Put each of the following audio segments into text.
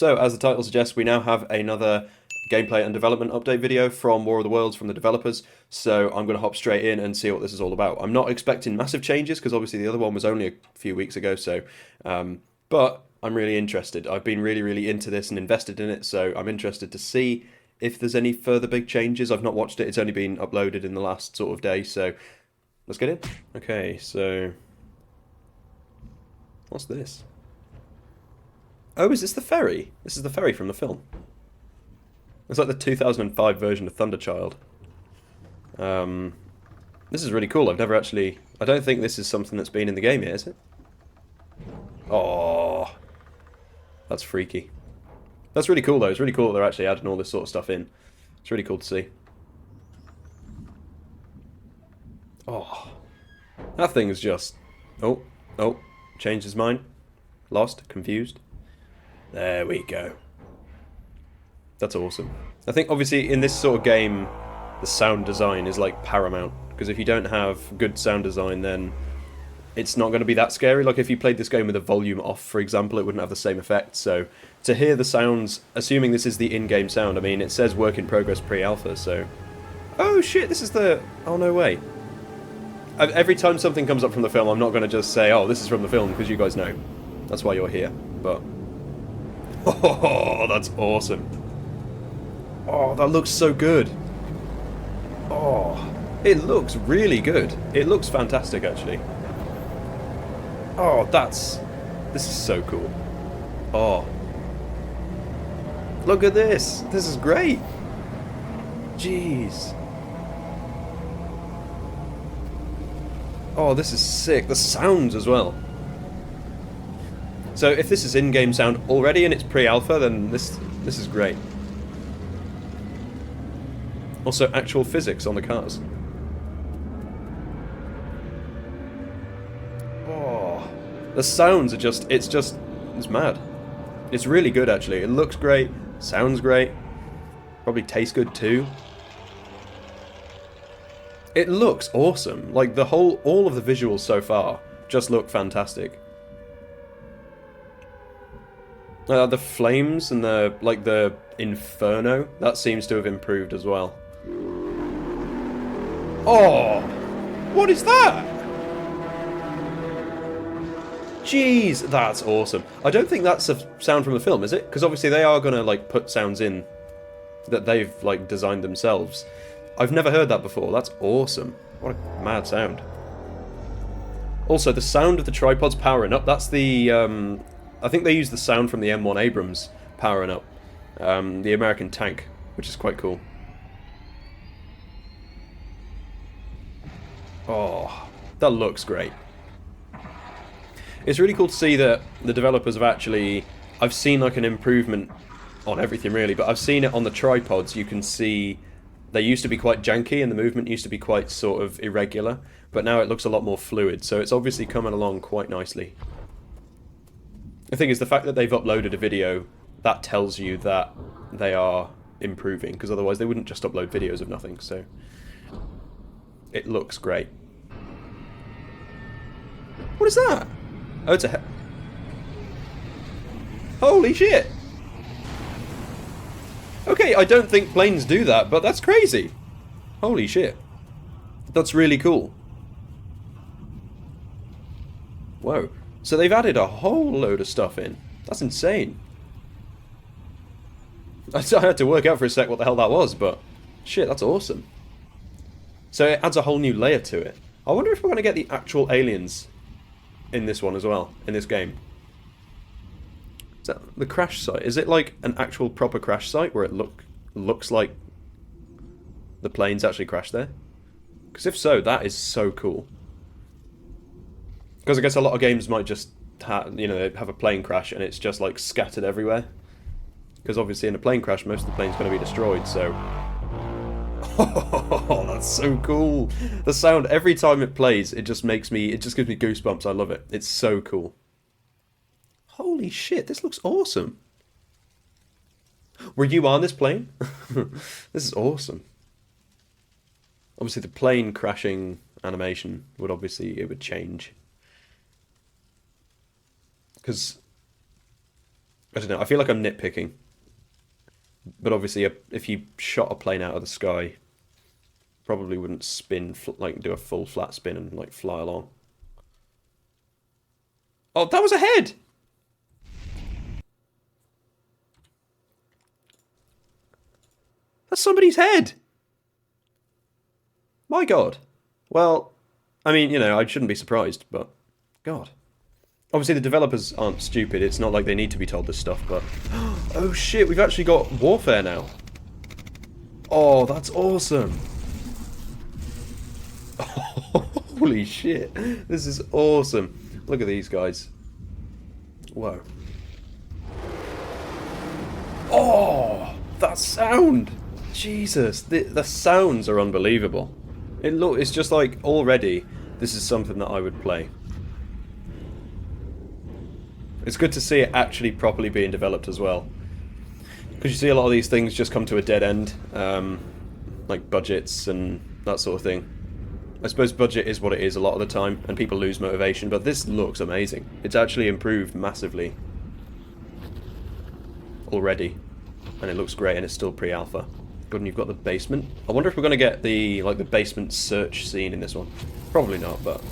So, as the title suggests, we now have another gameplay and development update video from War of the Worlds from the developers, so I'm going to hop straight in and see what this is all about. I'm not expecting massive changes, because obviously the other one was only a few weeks ago, so... but I'm really interested. I've been really into this and invested in it, so I'm interested to see if there's any further big changes. I've not watched it, it's only been uploaded in the last sort of day, so let's get in. Okay, so... what's this? Oh, is this the ferry? This is the ferry from the film. It's like the 2005 version of Thunderchild. This is really cool. I've never actually... I don't think this is something that's been in the game yet, is it? Oh, that's freaky. That's really cool, though. It's really cool that they're actually adding all this sort of stuff in. It's really cool to see. Oh, that thing is just... Oh, changed his mind. Lost, confused. There we go. That's awesome. I think, obviously, in this sort of game, the sound design is, like, paramount. Because if you don't have good sound design, then it's not going to be that scary. Like, if you played this game with the volume off, for example, it wouldn't have the same effect. So, to hear the sounds, assuming this is the in-game sound, I mean, it says work in progress pre-alpha, so... Oh, shit, this is the... Oh, no way. Every time something comes up from the film, I'm not going to just say, oh, this is from the film, because you guys know. That's why you're here. But... oh, that's awesome. Oh, that looks so good. Oh, it looks really good. It looks fantastic, actually. Oh, this is so cool. Oh. Look at this. This is great. Jeez. Oh, this is sick. The sounds as well. So if this is in-game sound already and it's pre-alpha, then this is great. Also, actual physics on the cars. Oh, the sounds are just, it's mad. It's really good, actually. It looks great, sounds great, probably tastes good too. It looks awesome. Like, all of the visuals so far just look fantastic. The flames and the inferno, that seems to have improved as well. Oh! What is that? Jeez, that's awesome. I don't think that's a sound from the film, is it? Because obviously they are going to, like, put sounds in that they've, like, designed themselves. I've never heard that before. That's awesome. What a mad sound. Also, the sound of the tripods powering up, that's the, I think they use the sound from the M1 Abrams powering up. The American tank, which is quite cool. Oh, that looks great. It's really cool to see that the developers have actually... I've seen like an improvement on everything really, but I've seen it on the tripods. You can see they used to be quite janky and the movement used to be quite sort of irregular, but now it looks a lot more fluid, so it's obviously coming along quite nicely. The thing is, the fact that they've uploaded a video, that tells you that they are improving, because otherwise they wouldn't just upload videos of nothing, so... It looks great. What is that? Oh, it's a... Holy shit! Okay, I don't think planes do that, but that's crazy! Holy shit. That's really cool. Whoa. So they've added a whole load of stuff in. That's insane. I had to work out for a sec what the hell that was, but... Shit, that's awesome. So it adds a whole new layer to it. I wonder if we're going to get the actual aliens in this one as well, in this game. Is that the crash site? Is it like an actual proper crash site where it looks like the planes actually crashed there? Because if so, that is so cool. Because I guess a lot of games might just they have a plane crash and it's just like scattered everywhere. Because obviously in a plane crash, most of the plane's going to be destroyed, so... Oh, that's so cool. The sound, every time it plays, it just gives me goosebumps. I love it. It's so cool. Holy shit, this looks awesome. Were you on this plane? This is awesome. Obviously the plane crashing animation it would change. Because I don't know. I feel like I'm nitpicking, but obviously, if you shot a plane out of the sky, probably wouldn't spin like do a full flat spin and like fly along. Oh, that was a head. That's somebody's head. My God. Well, I mean, I shouldn't be surprised, but God. Obviously, the developers aren't stupid. It's not like they need to be told this stuff, but... Oh, shit, we've actually got warfare now. Oh, that's awesome. Holy shit. This is awesome. Look at these guys. Whoa. Oh, that sound. Jesus, the sounds are unbelievable. It's just like, already, this is something that I would play. It's good to see it actually properly being developed as well. Because you see a lot of these things just come to a dead end. Like budgets and that sort of thing. I suppose budget is what it is a lot of the time, and people lose motivation, but this looks amazing. It's actually improved massively. Already. And it looks great, and it's still pre-alpha. Good, and you've got the basement. I wonder if we're going to get the basement search scene in this one. Probably not, but...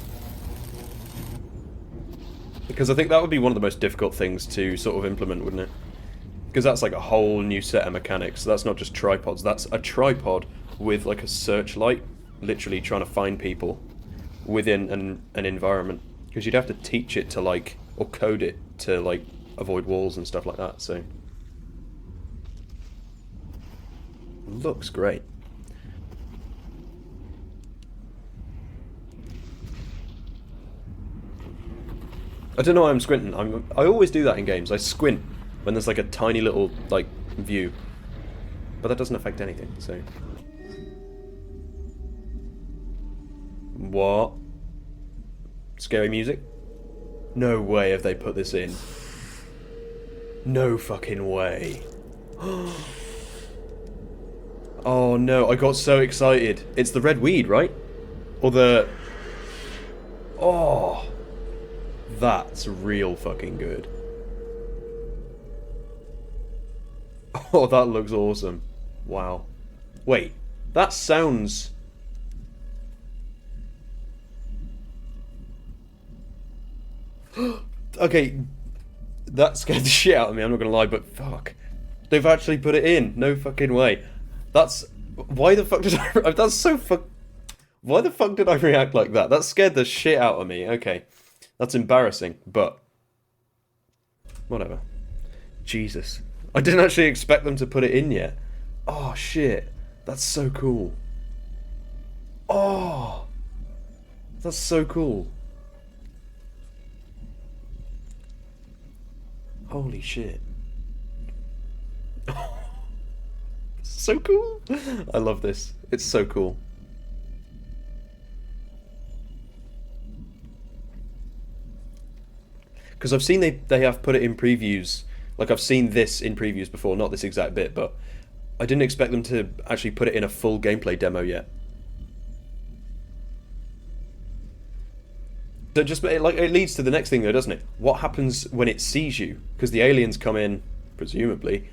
Because I think that would be one of the most difficult things to sort of implement, wouldn't it? Because that's like a whole new set of mechanics. So that's not just tripods. That's a tripod with like a searchlight, literally trying to find people within an environment. Because you'd have to teach it to like, or code it to like avoid walls and stuff like that. So looks great. I don't know why I'm squinting. I always do that in games. I squint when there's like a tiny little like view, but that doesn't affect anything. So what? Scary music? No way have they put this in. No fucking way. Oh no, I got so excited. It's the red weed, right? Or the... Oh... That's real fucking good. Oh, that looks awesome. Wow. Wait, that sounds... Okay, that scared the shit out of me, I'm not gonna lie, but fuck. They've actually put it in. No fucking way. That's... Why the fuck did I... That's so fuck... Why the fuck did I react like that? That scared the shit out of me. Okay. That's embarrassing, but... Whatever. Jesus. I didn't actually expect them to put it in yet. Oh, shit. That's so cool. Oh! That's so cool. Holy shit. So cool. I love this. It's so cool. Because I've seen they have put it in previews. Like, I've seen this in previews before, not this exact bit, but I didn't expect them to actually put it in a full gameplay demo yet. That just, it leads to the next thing though, doesn't it? What happens when it sees you? Because the aliens come in, presumably.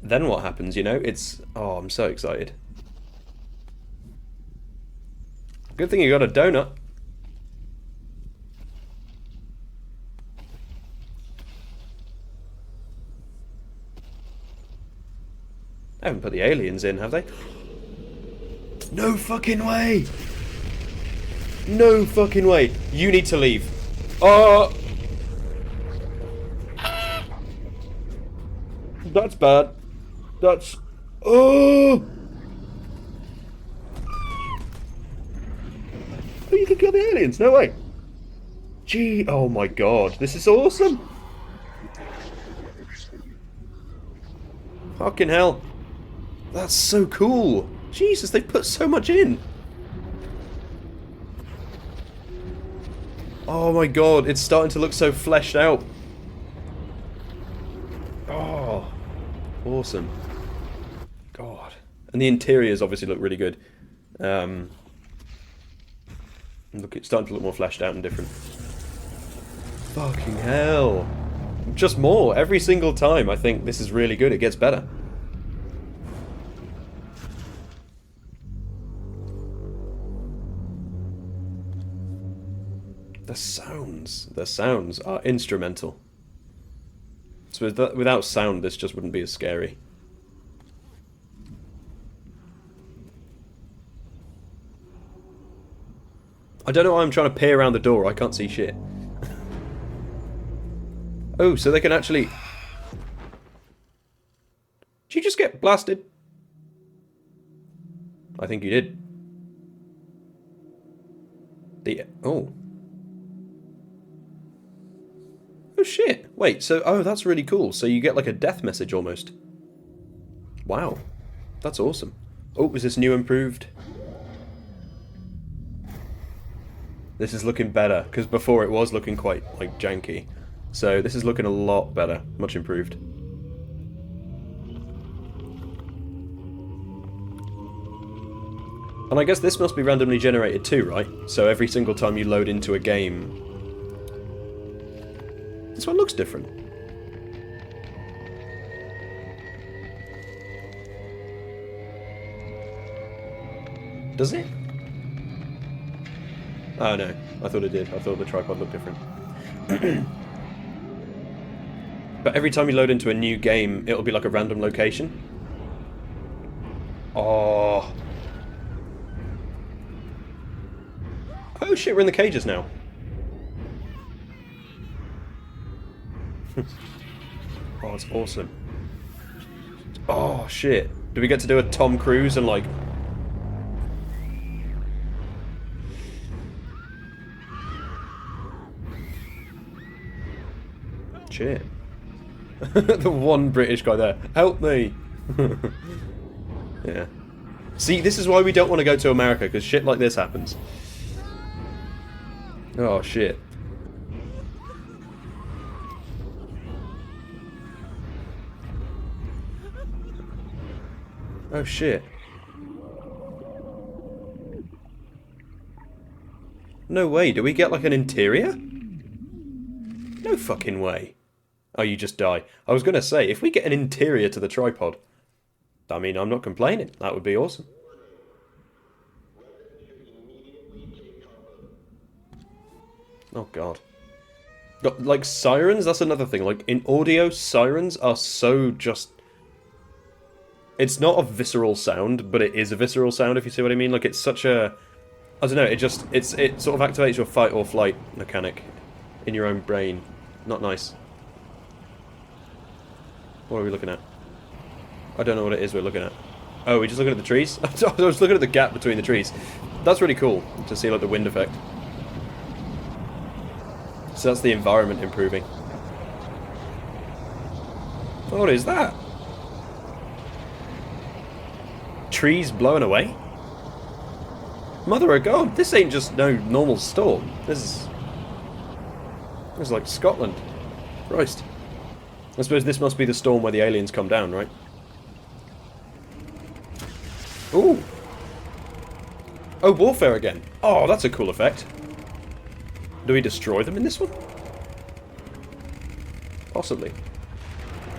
Then what happens, you know? It's... Oh, I'm so excited. Good thing you got a donut. They haven't put the aliens in, have they? No fucking way! No fucking way! You need to leave. Oh! That's bad. That's... Oh! Oh, you can kill the aliens? No way! Gee, oh my god, this is awesome! Fucking hell. That's so cool. Jesus, they've put so much in. Oh my god, it's starting to look so fleshed out. Oh, awesome. God. And the interiors obviously look really good. Look, it's starting to look more fleshed out and different. Fucking hell. Just more. Every single time I think this is really good. It gets better. The sounds are instrumental. So without sound, this just wouldn't be as scary. I don't know why I'm trying to peer around the door. I can't see shit. Oh, so they can actually... Did you just get blasted? I think you did. Oh. Oh shit. Wait, so... Oh, that's really cool. So you get like a death message almost. Wow. That's awesome. Oh, is this new improved? This is looking better, because before it was looking quite, like, janky. So this is looking a lot better. Much improved. And I guess this must be randomly generated too, right? So every single time you load into a game... This one looks different. Does it? Oh no, I thought it did. I thought the tripod looked different. But every time you load into a new game, it'll be like a random location. Oh. Oh shit, we're in the cages now. Oh, it's awesome. Oh shit. Do we get to do a Tom Cruise and like... Shit. The one British guy there. Help me! Yeah. See, this is why we don't want to go to America, because shit like this happens. Oh, shit. Oh, shit. No way, do we get like an interior? No fucking way. Oh, you just die. I was going to say, if we get an interior to the tripod, I mean, I'm not complaining. That would be awesome. Oh, God. Like, sirens, that's another thing. Like, in audio, sirens are so just... It's not a visceral sound, but it is a visceral sound, if you see what I mean. Like, it's such a... I don't know, it sort of activates your fight or flight mechanic in your own brain. Not nice. What are we looking at? I don't know what it is we're looking at. Oh, we're just looking at the trees? I was looking at the gap between the trees. That's really cool to see, like, the wind effect. So that's the environment improving. What is that? Trees blowing away? Mother of God, this ain't just no normal storm. This is like Scotland. Christ. I suppose this must be the storm where the aliens come down, right? Ooh. Oh, warfare again. Oh, that's a cool effect. Do we destroy them in this one? Possibly.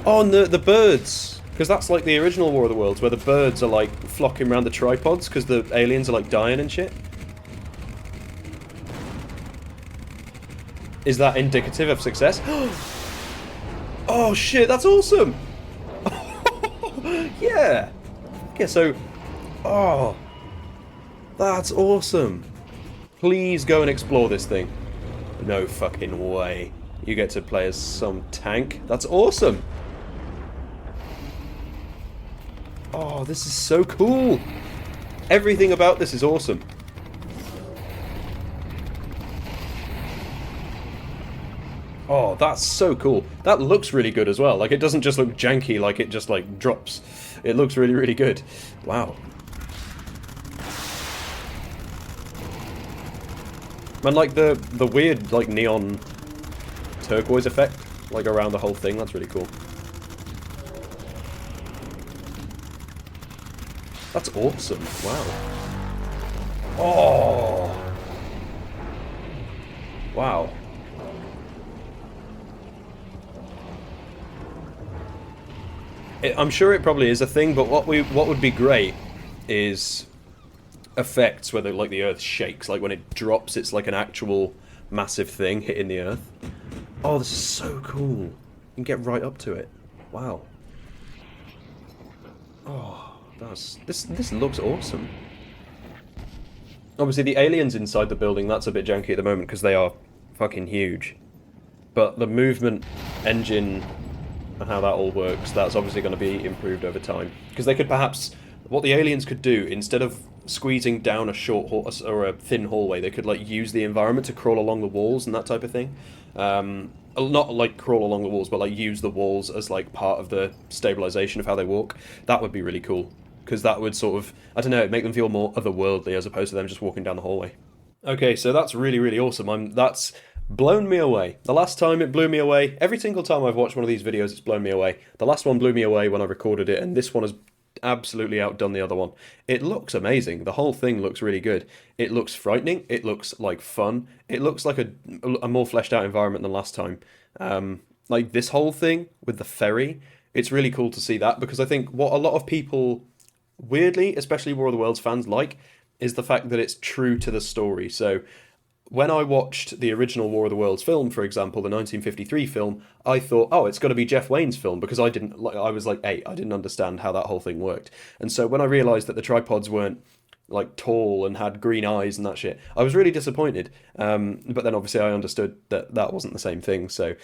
Oh, and the birds. Because that's like the original War of the Worlds, where the birds are like flocking around the tripods because the aliens are like dying and shit. Is that indicative of success? Oh shit, that's awesome! Yeah! Okay, so... Oh! That's awesome! Please go and explore this thing. No fucking way. You get to play as some tank. That's awesome! Oh, this is so cool! Everything about this is awesome. Oh, that's so cool. That looks really good as well. Like, it doesn't just look janky, like it just, like, drops. It looks really, really good. Wow. And, like, the weird, like, neon turquoise effect, like, around the whole thing, that's really cool. That's awesome. Wow. Oh! Wow. I'm sure it probably is a thing, but what would be great is effects where like the Earth shakes, like when it drops, it's like an actual massive thing hitting the Earth. Oh, this is so cool. You can get right up to it. Wow. Oh, this looks awesome. Obviously, the aliens inside the building, that's a bit janky at the moment because they are fucking huge. But the movement engine and how that all works, that's obviously going to be improved over time. Because they could perhaps, what the aliens could do, instead of squeezing down a short or a thin hallway, they could like use the environment to crawl along the walls and that type of thing. Not like crawl along the walls, but like use the walls as like part of the stabilization of how they walk. That would be really cool. Because that would sort of, I don't know, make them feel more otherworldly as opposed to them just walking down the hallway. Okay, so that's really, really awesome. That's blown me away. The last time it blew me away, every single time I've watched one of these videos, it's blown me away. The last one blew me away when I recorded it, and this one has absolutely outdone the other one. It looks amazing. The whole thing looks really good. It looks frightening. It looks like fun. It looks like a more fleshed out environment than last time. Like this whole thing with the ferry, it's really cool to see that because I think what a lot of people weirdly, especially War of the Worlds fans, like is the fact that it's true to the story. So when I watched the original War of the Worlds film, for example, the 1953 film, I thought, oh, it's got to be Jeff Wayne's film because I was like 8, I didn't understand how that whole thing worked. And so when I realised that the tripods weren't like tall and had green eyes and that shit, I was really disappointed. But then obviously I understood that that wasn't the same thing. So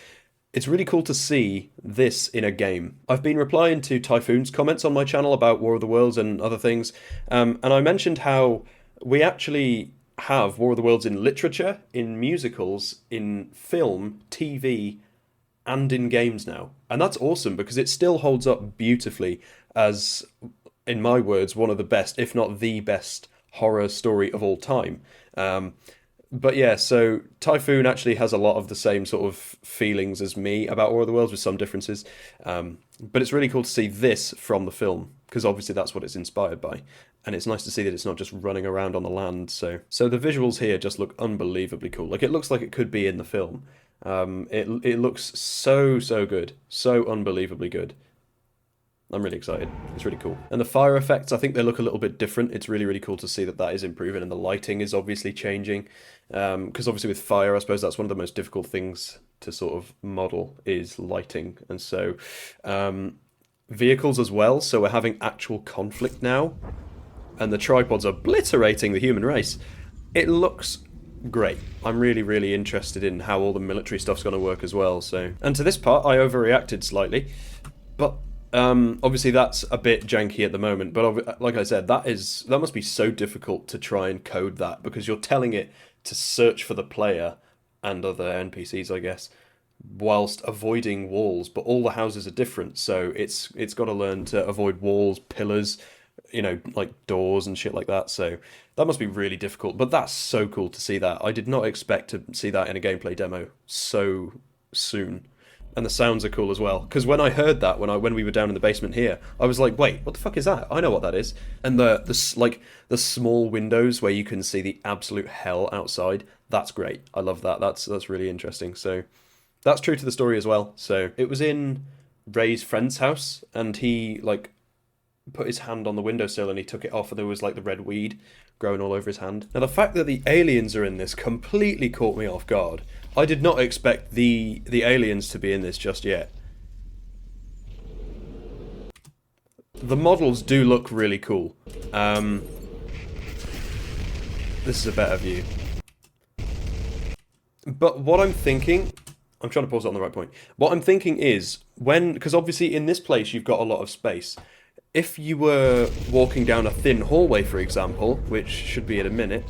it's really cool to see this in a game. I've been replying to Typhoon's comments on my channel about War of the Worlds and other things, and I mentioned how we actually have War of the Worlds in literature, in musicals, in film, TV, and in games now. And that's awesome because it still holds up beautifully as, in my words, one of the best, if not the best, horror story of all time. But yeah, so Typhoon actually has a lot of the same sort of feelings as me about War of the Worlds with some differences. But it's really cool to see this from the film because obviously that's what it's inspired by. And it's nice to see that it's not just running around on the land. So the visuals here just look unbelievably cool. Like it looks like it could be in the film. It looks so good, so unbelievably good. I'm really excited. It's really cool. And the fire effects, I think they look a little bit different. It's really, really cool to see that that is improving and the lighting is obviously changing. Because obviously with fire, I suppose that's one of the most difficult things to sort of model is lighting. And so vehicles as well. So we're having actual conflict now. And the tripods are obliterating the human race. It looks great. I'm really, really interested in how all the military stuff's going to work as well. So, and to this part, I overreacted slightly. But obviously that's a bit janky at the moment, but like I said, that must be so difficult to try and code that because you're telling it to search for the player and other NPCs, I guess, whilst avoiding walls, but all the houses are different, so it's got to learn to avoid walls, pillars, you know, like doors and shit like that, so that must be really difficult, but that's so cool to see that. I did not expect to see that in a gameplay demo so soon. And the sounds are cool as well. Because when I heard that, when we were down in the basement here, I was like, wait, what the fuck is that? I know what that is. And the small windows where you can see the absolute hell outside, that's great. I love that. That's really interesting. So that's true to the story as well. So it was in Ray's friend's house, and he like put his hand on the windowsill and he took it off, and there was like the red weed growing all over his hand. Now the fact that the aliens are in this completely caught me off guard. I did not expect the aliens to be in this just yet. The models do look really cool. This is a better view. But what I'm thinking, I'm trying to pause it on the right point. What I'm thinking is because obviously in this place you've got a lot of space. If you were walking down a thin hallway, for example, which should be in a minute.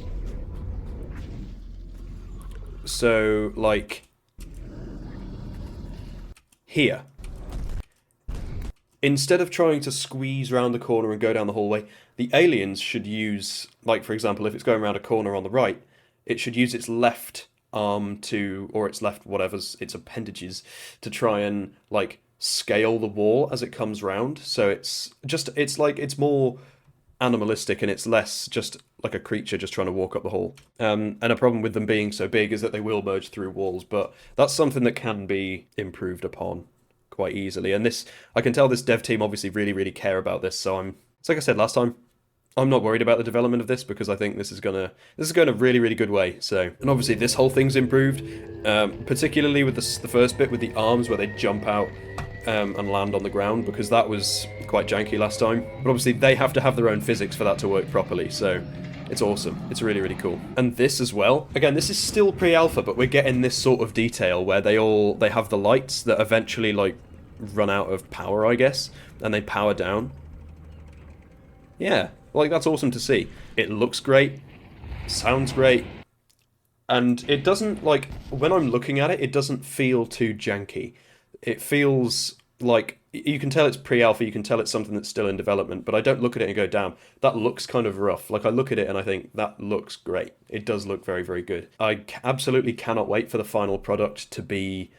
So, like, here. Instead of trying to squeeze around the corner and go down the hallway, the aliens should use, like, for example, if it's going around a corner on the right, it should use its left arm or its left whatever's, its appendages, to try and, like, scale the wall as it comes round. So it's more animalistic and it's less just like a creature just trying to walk up the hall. And a problem with them being so big is that they will merge through walls, but that's something that can be improved upon. quite easily. And this, I can tell this dev team obviously really care about this. So it's like I said last time, I'm not worried about the development of this because I think this is going a really good way. So, and obviously this whole thing's improved, particularly with the first bit with the arms where they jump out and land on the ground, because that was quite janky last time. But obviously they have to have their own physics for that to work properly. So it's awesome. It's really cool. And this as well. Again, this is still pre-alpha, but we're getting this sort of detail where they have the lights that eventually like run out of power, I guess, and they power down. Yeah. Like, that's awesome to see. It looks great, sounds great, and it doesn't, like, when I'm looking at it, it doesn't feel too janky. It feels like, you can tell it's pre-alpha, you can tell it's something that's still in development, but I don't look at it and go, damn, that looks kind of rough. Like, I look at it and I think, that looks great. It does look very good. I absolutely cannot wait for the final product to be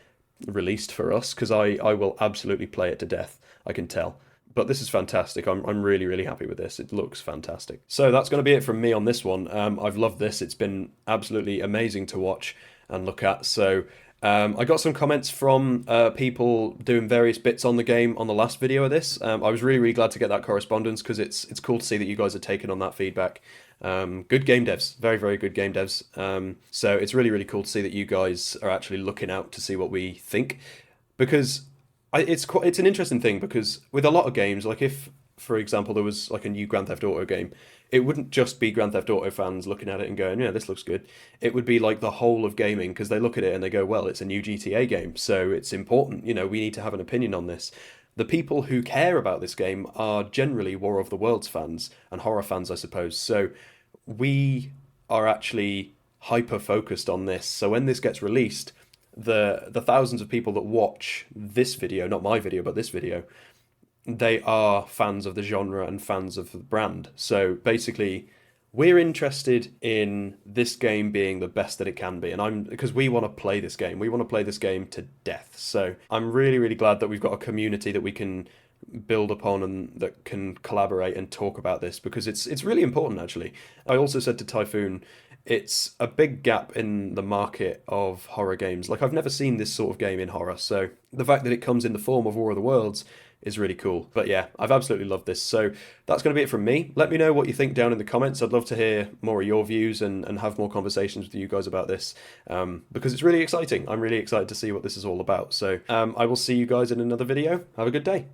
released for us, because I will absolutely play it to death, I can tell. But this is fantastic. I'm really happy with this. It looks fantastic. So that's going to be it from me on this one. I've loved this. It's been absolutely amazing to watch and look at. So I got some comments from people doing various bits on the game on the last video of this. I was really glad to get that correspondence, because it's cool to see that you guys are taking on that feedback. Good game devs, very good game devs. So it's really cool to see that you guys are actually looking out to see what we think, because it's an interesting thing, because with a lot of games, like if, for example, there was like a new Grand Theft Auto game, it wouldn't just be Grand Theft Auto fans looking at it and going, yeah, this looks good. It would be like the whole of gaming, because they look at it and they go, well, it's a new GTA game, so it's important, you know, we need to have an opinion on this. The people who care about this game are generally War of the Worlds fans and horror fans, I suppose. So we are actually hyper focused on this. So when this gets released, the thousands of people that watch this video, not my video, but this video, they are fans of the genre and fans of the brand. So basically, we're interested in this game being the best that it can be, and because we want to play this game. We want to play this game to death. So I'm really glad that we've got a community that we can build upon and that can collaborate and talk about this, because it's really important, actually. I also said to Typhoon, it's a big gap in the market of horror games. Like, I've never seen this sort of game in horror, so the fact that it comes in the form of War of the Worlds is really cool. But yeah, I've absolutely loved this. So that's going to be it from me. Let me know what you think down in the comments. I'd love to hear more of your views and have more conversations with you guys about this, because it's really exciting. I'm really excited to see what this is all about. So I will see you guys in another video. Have a good day.